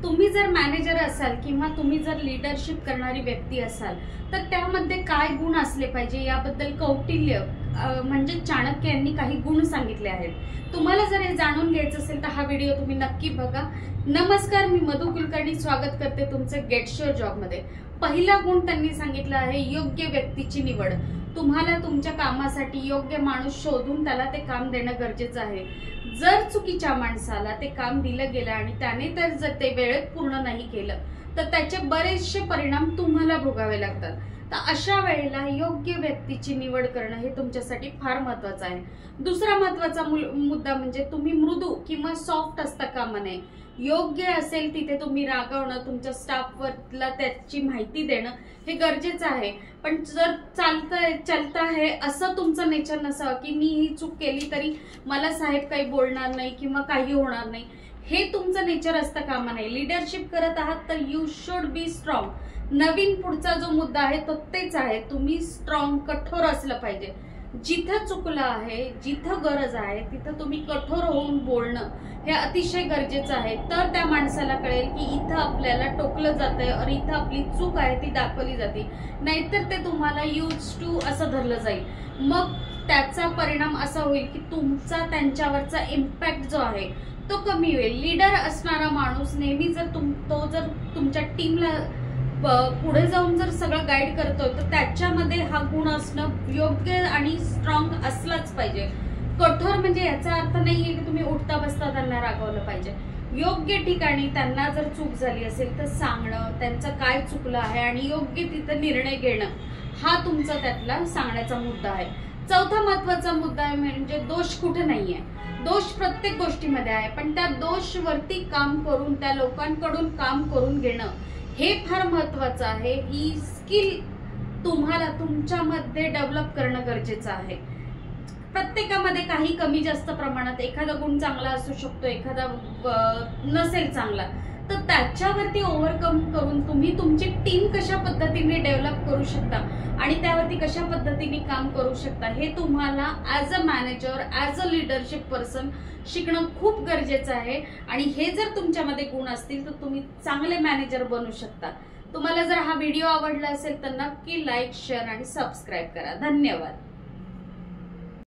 तुम्ही जर मॅनेजर असाल किंवा तुम्ही जर लीडरशिप करणारी व्यक्ती असाल तर त्यामध्ये काय गुण असले पाहिजे याबद्दल कौटिल्य म्हणजे चाणक्य यांनी काही गुण सांगितले आहेत। तुम्हाला जर हे जाणून घ्यायचं असेल तर हा व्हिडिओ तुम्ही नक्की बघा। नमस्कार, मी मधु कुलकर्णी स्वागत करते तुमचे गेट शुअर जॉब मध्ये। पहिला गुण त्यांनी सांगितला आहे योग्य व्यक्तीची निवड। तुम्हाला तुमच्या कामासाठी योग्य माणूस शोधून त्याला ते काम देणं गरजेचं आहे। जर चुकीच्या माणसाला ते काम दिलं गेलं आणि त्याने तर जर ते वेळेत पूर्ण नाही केलं तर त्याचे बरेचसे परिणाम तुम्हाला भोगावे लागतात। तर अशा वेळेला योग्य व्यक्तीची निवड करणं हे तुमच्यासाठी फार महत्त्वाचं आहे। दुसरा महत्त्वाचा मुद्दा म्हणजे तुम्ही मृदू किंवा सॉफ्ट असता कामा नये। योग्य असेल तिथे तुम्ही रागवणं, तुमच्या स्टाफवरला त्याची माहिती देणं हे गरजेचं आहे। पण जर चलता है असं तुमचं नेचर नसावं की मी ही चूक केली तरी मला साहेब काही बोलणार नाही किंवा काही होणार नाही, हे तुमचं नेचर असतं कामा नये। लीडरशिप करत आहात तर यू शुड बी स्ट्रॉंग। नवीन पुढचा जो मुद्दा आहे तो तेच आहे, तुम्ही स्ट्रॉंग कठोर असलं पाहिजे। जिथं चुकलं आहे, जिथं गरज आहे तिथं तुम्ही कठोर होऊन बोलणं हे अतिशय गरजेचं आहे। तर त्या माणसाला कळेल की इथं आपल्याला टोकलं जातंय और इथं आपली चूक आहे ती दाखवली जाते, नाहीतर ते तुम्हाला यूज टू असं धरलं जाईल। मग त्याचा परिणाम असा होईल की तुमचा त्यांच्यावरचा इम्पॅक्ट जो आहे तो कमी होईल। लीडर असणारा माणूस नेहमी जर तुमच्या टीमला पुढे जाऊन जर सगळं गाईड करतोय तर त्याच्यामध्ये हा गुण असणं योग्य आणि स्ट्रॉंग असलाच पाहिजे। कठोर म्हणजे याचा अर्थ नाहीये की तुम्ही उठता बसता त्यांना रागवलं पाहिजे। योग्य ठिकाणी त्यांना जर चूक झाली असेल तर सांगणं, त्यांचं काय चुकलं आहे आणि योग्य तिथं निर्णय घेणं हा तुमचा त्यातला सांगण्याचा मुद्दा आहे। चौथा महत्त्वाचा मुद्दा आहे म्हणजे दोष कुठे नाहीये। दोष प्रत्येक गोष्टीमध्ये आहे, पण त्या दोषवरती काम करून त्या लोकांकडून काम करून घेणं हे फार महत्त्वाचं आहे। ही स्किल तुम्हाला तुमच्यामध्ये डेव्हलप करणं गरजेचं आहे। प्रत्येकामध्ये काही कमी जास्त प्रमाणात एखादा गुण चांगला असू शकतो, एखादा नसेल चांगला, तर त्याच्यावरती ओव्हरकम करून तुम्ही तुमची टीम कशा पद्धतीने डेव्हलप करू शकता आणि त्यावरती कशा पद्धतीने काम करू शकता हे तुम्हाला as a manager, as a leadership person शिकणं खूप गरजेचं आहे। आणि हे जर तुमच्यामध्ये गुण असतील तर तुम्ही चांगले मॅनेजर बनू शकता। तुम्हाला जर हा व्हिडिओ आवडला असेल तर नक्की लाईक, शेअर आणि सबस्क्राईब करा। धन्यवाद।